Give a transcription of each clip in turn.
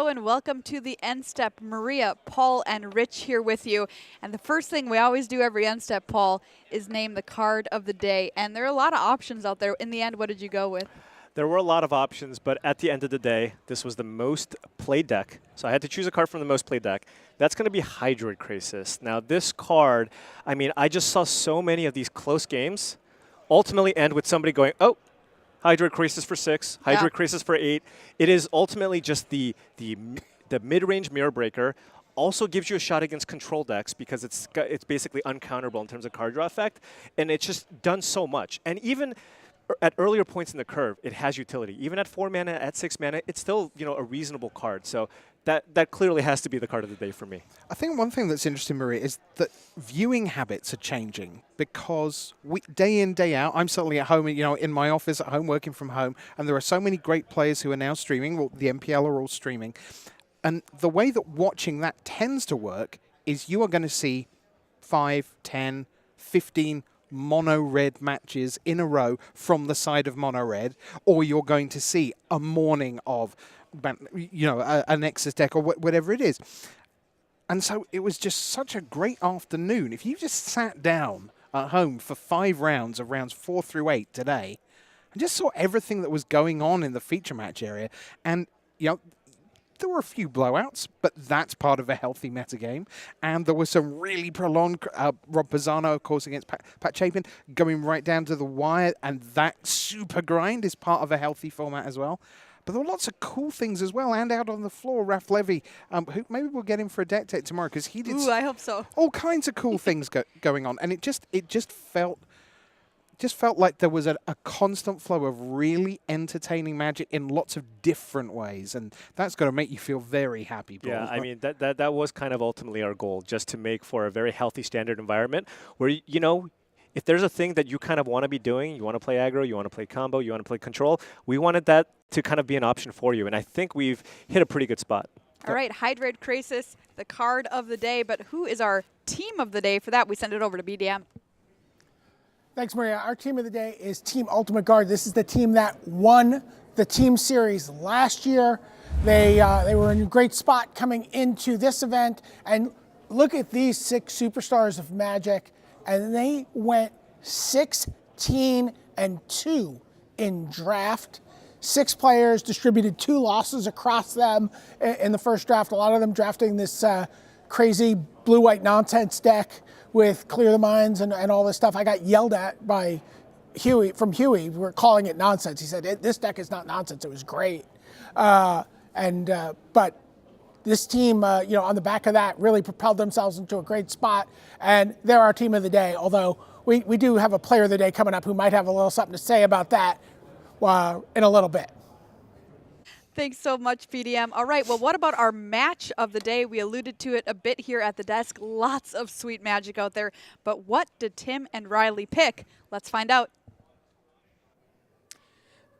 Hello and welcome to the End Step. Maria, Paul, and Rich here with you. And the first thing we always do every End Step, Paul, is name the card of the day. And there are a lot of options out there. In the end, what did you go with? There were a lot of options, but at the end of the day, this was the most played deck. So I had to choose a card from the most played deck. That's going to be Hydroid Krasis. Now this card, I mean, I just saw so many of these close games ultimately end with somebody going, oh, Hydroid Krasis for 6, Hydroid Krasis for 8. It is ultimately just the mid-range mirror breaker. Also gives you a shot against control decks because it's basically uncounterable in terms of card draw effect, and it's just done so much. And even at earlier points in the curve, it has utility. Even at 4 mana, at 6 mana, it's still a reasonable card. So that clearly has to be the card of the day for me. I think one thing that's interesting, Maria, is that viewing habits are changing because day in, day out, I'm certainly at home, in my office at home, working from home, and there are so many great players who are now streaming. Well, the MPL are all streaming. And the way that watching that tends to work is you are going to see 5, 10, 15 mono-red matches in a row from the side of mono-red, or you're going to see a morning of a Nexus deck or whatever it is. And so it was just such a great afternoon. If you just sat down at home for 5 rounds of rounds 4 through 8 today and just saw everything that was going on in the feature match area, and there were a few blowouts, but that's part of a healthy metagame. And there was some really prolonged Rob Pisano, of course, against Pat Chapin, going right down to the wire, and that super grind is part of a healthy format as well. But there were lots of cool things as well, and out on the floor, Raf Levy, who maybe we'll get him for a deck take tomorrow because he did. Ooh, I hope so. All kinds of cool things going on, and it just felt like there was a constant flow of really entertaining Magic in lots of different ways, and that's going to make you feel very happy. Paul. Yeah, I mean, that was kind of ultimately our goal, just to make for a very healthy standard environment where, if there's a thing that you kind of want to be doing, you want to play aggro, you want to play combo, you want to play control, we wanted that to kind of be an option for you, and I think we've hit a pretty good spot. All right, Hydroid Krasis, the card of the day, but who is our team of the day? For that, we send it over to BDM. Thanks, Maria. Our team of the day is Team Ultimate Guard. This is the team that won the team series last year. They were in a great spot coming into this event. And look at these 6 superstars of Magic. And they went 16-2 in draft. 6 players distributed 2 losses across them in the first draft. A lot of them drafting this crazy blue-white nonsense deck with Clear the Minds and all this stuff. I got yelled at by Huey. We're calling it nonsense. He said, this deck is not nonsense. It was great. But this team, on the back of that, really propelled themselves into a great spot. And they're our team of the day, although we do have a player of the day coming up who might have a little something to say about that in a little bit. Thanks so much, BDM. All right, well, what about our match of the day? We alluded to it a bit here at the desk. Lots of sweet Magic out there. But what did Tim and Riley pick? Let's find out.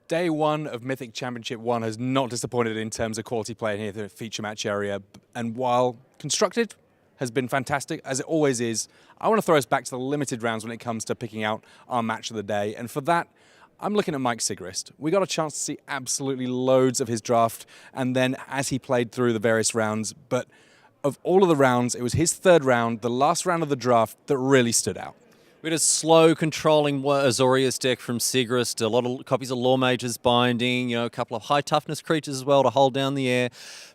Day 1 of Mythic Championship 1 has not disappointed in terms of quality play in here, the feature match area. And while constructed has been fantastic, as it always is, I want to throw us back to the limited rounds when it comes to picking out our match of the day. And for that, I'm looking at Mike Sigrist. We got a chance to see absolutely loads of his draft, and then as he played through the various rounds. But of all of the rounds, it was his 3rd round, the last round of the draft, that really stood out. We had a slow controlling Azorius deck from Sigrist, a lot of copies of Law Mage's Binding, a couple of high toughness creatures as well to hold down the air.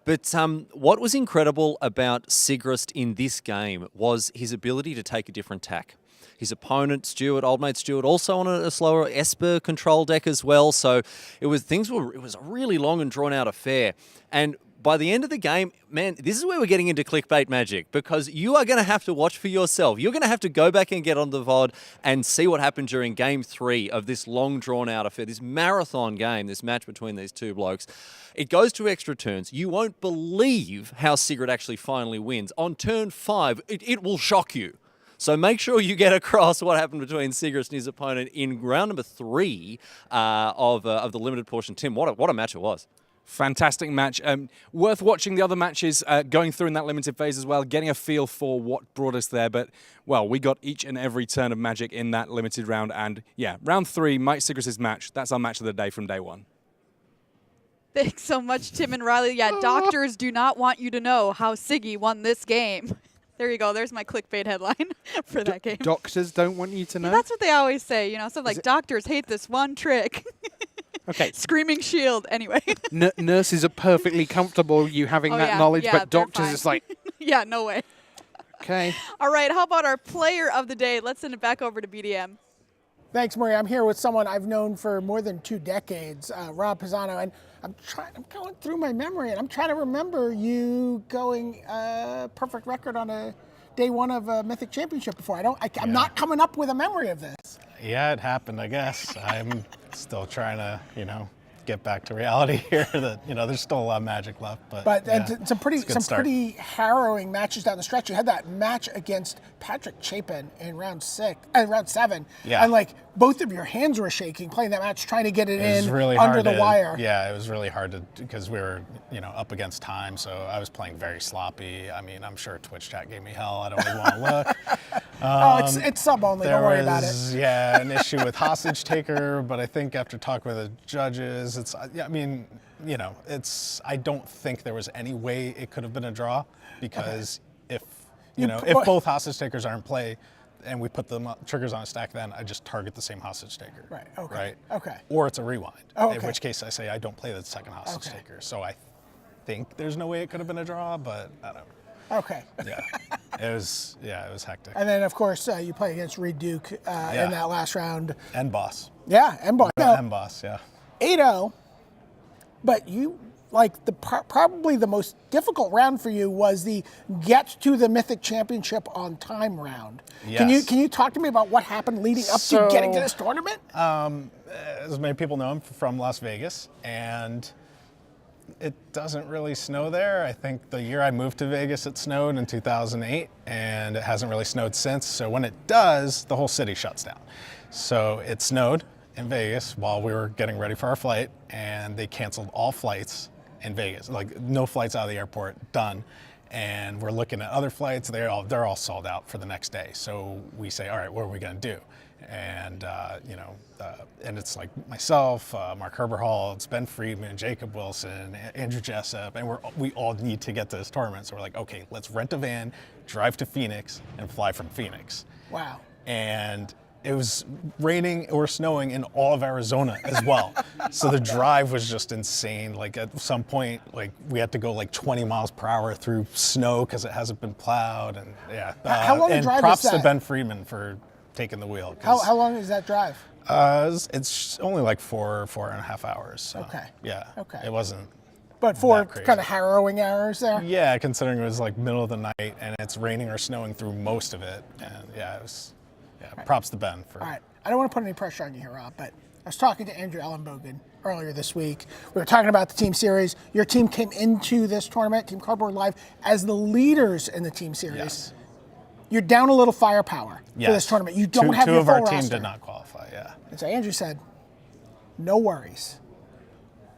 But what was incredible about Sigrist in this game was his ability to take a different tack. His opponent, Stewart, old mate Stewart, also on a slower Esper control deck as well. So it was a really long and drawn out affair. And by the end of the game, man, this is where we're getting into clickbait Magic, because you are going to have to watch for yourself. You're going to have to go back and get on the VOD and see what happened during game 3 of this long drawn out affair, this marathon game, this match between these 2 blokes. It goes to extra turns. You won't believe how Sigrid actually finally wins. On turn 5, it will shock you. So make sure you get across what happened between Sigrist and his opponent in round number 3 of the limited portion. Tim, what a match it was. Fantastic match. Worth watching the other matches going through in that limited phase as well, getting a feel for what brought us there. But, well, we got each and every turn of Magic in that limited round. And, yeah, round 3, Mike Sigrist's match. That's our match of the day from day 1. Thanks so much, Tim and Riley. Yeah, doctors do not want you to know how Siggy won this game. There you go. There's my clickbait headline for that game. Doctors don't want you to know? Yeah, that's what they always say. You know, so like doctors hate this one trick. Okay. Screaming shield. Anyway. Nurses are perfectly comfortable you having Oh, that yeah, knowledge, yeah, but they're doctors fine. is like, Yeah, no way. okay. All right, how about our player of the day? Let's send it back over to BDM. Thanks, Maria. I'm here with someone I've known for more than 2 decades, Rob Pisano, and I'm going through my memory, and I'm trying to remember you going perfect record on a day one of a Mythic Championship before. I'm not coming up with a memory of this. Yeah, it happened, I guess. I'm still trying to, get back to reality here. That there's still a lot of magic left, but And yeah, some it's a good start. pretty harrowing matches down the stretch. You had that match against Patrick Chapin in round 7. Yeah. And like both of your hands were shaking playing that match, trying to get it It was in really under hard the wire. Yeah, it was really hard to because we were, up against time, so I was playing very sloppy. I mean, I'm sure Twitch chat gave me hell. I don't even want to look. It's sub only. Don't worry about it. Yeah, an issue with hostage taker, but I think after talking with the judges, I don't think there was any way it could have been a draw because if both hostage takers are in play and we put the triggers on a stack, then I just target the same hostage taker. Right, okay, Right? okay. Or it's a rewind, Oh, in okay. which case I say I don't play the second hostage taker. So I think there's no way it could have been a draw, but I don't know. Okay. Yeah, it was hectic. And then, of course, you play against Reed Duke in that last round. And boss. Yeah, and boss. And boss, yeah. 8-0, but you, like, probably the most difficult round for you was the get to the Mythic Championship on time round. Yes. Can you talk to me about what happened leading up to getting to this tournament? As many people know, I'm from Las Vegas, and it doesn't really snow there. I think the year I moved to Vegas, it snowed in 2008, and it hasn't really snowed since. So when it does, the whole city shuts down. So it snowed in Vegas while we were getting ready for our flight, and they canceled all flights in Vegas. Like, no flights out of the airport, done. And we're looking at other flights. They're all sold out for the next day. So we say, all right, what are we going to do? And and it's like myself, Mark Herberhall, it's Ben Friedman, Jacob Wilson, Andrew Jessup, and we all need to get to this tournament. So we're like, okay, let's rent a van, drive to Phoenix, and fly from Phoenix. Wow. And it was raining or snowing in all of Arizona as well. So the drive was just insane. Like at some point, like we had to go like 20 miles per hour through snow because it hasn't been plowed. And yeah. How long a and drive props is that? to Ben Friedman for taking the wheel. How long is that drive? It's only like 4.5 hours. So, Okay. Yeah. Okay. It wasn't. But 4 that crazy. kind of harrowing hours there? Yeah, considering it was like middle of the night and it's raining or snowing through most of it. And yeah, it was. Yeah, props to Ben for. All right. I don't want to put any pressure on you here, Rob, but I was talking to Andrew Ellenbogen earlier this week. We were talking about the team series. Your team came into this tournament, Team Cardboard Live, as the leaders in the team series. Yes. You're down a little firepower Yes. for this tournament. You don't have two your of full our roster. team did not qualify. Yeah. And so Andrew said, no worries.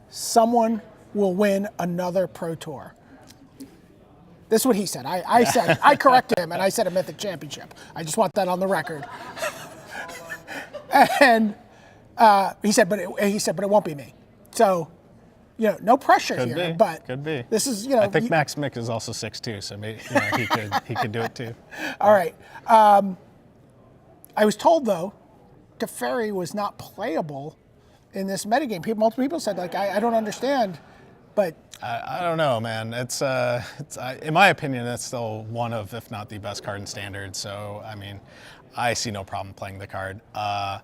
Someone will win another Pro Tour. This is what he said. I said, I corrected him, and I said a Mythic Championship. I just want that on the record. And he said, but it won't be me. So, no pressure Could here. be. But Could be. This is, I think Max Mick is also 6'2", so maybe he could do it too. All right. I was told though, Teferi was not playable in this metagame. Multiple people said, like, I don't understand, but. I don't know, man. It's in my opinion, that's still one of, if not the best card in Standard. So, I mean, I see no problem playing the card. I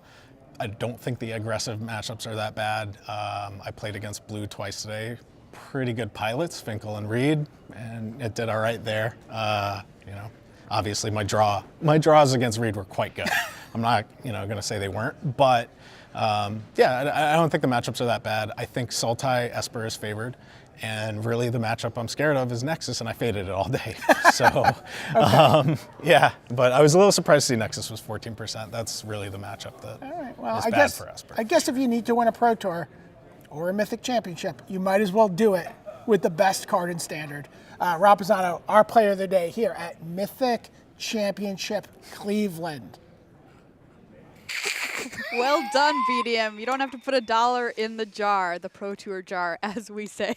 don't think the aggressive matchups are that bad. I played against Blue twice today. Pretty good pilots, Finkel and Reed, and it did all right there. Obviously my draws against Reed were quite good. I'm not, going to say they weren't, but I don't think the matchups are that bad. I think Sultai Esper is favored. And really the matchup I'm scared of is Nexus, and I faded it all day. So, but I was a little surprised to see Nexus was 14%. That's really the matchup that is bad for Esper. I guess if you need to win a Pro Tour or a Mythic Championship, you might as well do it with the best card in Standard. Rob Pisano, our player of the day here at Mythic Championship Cleveland. Well done, BDM. You don't have to put $1 in the jar, the Pro Tour jar, as we say.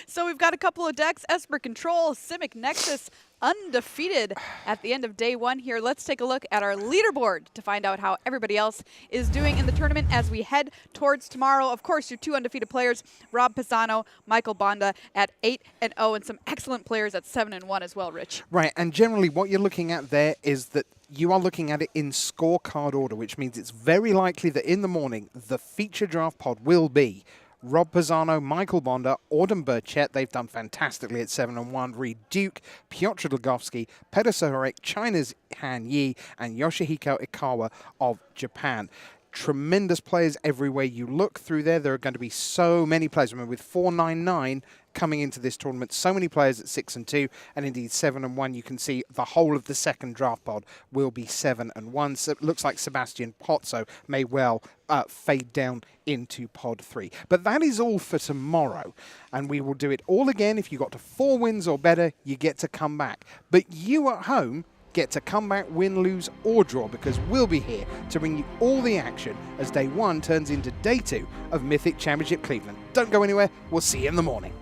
So we've got a couple of decks. Esper Control, Simic Nexus, undefeated at the end of day 1 here. Let's take a look at our leaderboard to find out how everybody else is doing in the tournament as we head towards tomorrow. Of course, your 2 undefeated players, Rob Pisano, Michael Bonda at 8-0, and some excellent players at 7-1 as well, Rich. Right, and generally what you're looking at there is that you are looking at it in scorecard order, which means it's very likely that in the morning the feature draft pod will be Rob Pisano, Michael Bonda, Auden Burchett, they've done fantastically at 7-1, Reed Duke, Piotr Dlugovsky, Peter Sohorek, China's Han Yi, and Yoshihiko Ikawa of Japan. Tremendous players everywhere you look through there. There are going to be so many players. Remember, with 499 coming into this tournament, so many players at 6-2, and indeed 7-1. You can see the whole of the second draft pod will be 7-1. So it looks like Sebastian Pozzo may well fade down into pod 3. But that is all for tomorrow, and we will do it all again. If you got to 4 wins or better, you get to come back. But you at home get to come back, win, lose, or draw, because we'll be here to bring you all the action as day 1 turns into day 2 of Mythic Championship Cleveland. Don't go anywhere. We'll see you in the morning.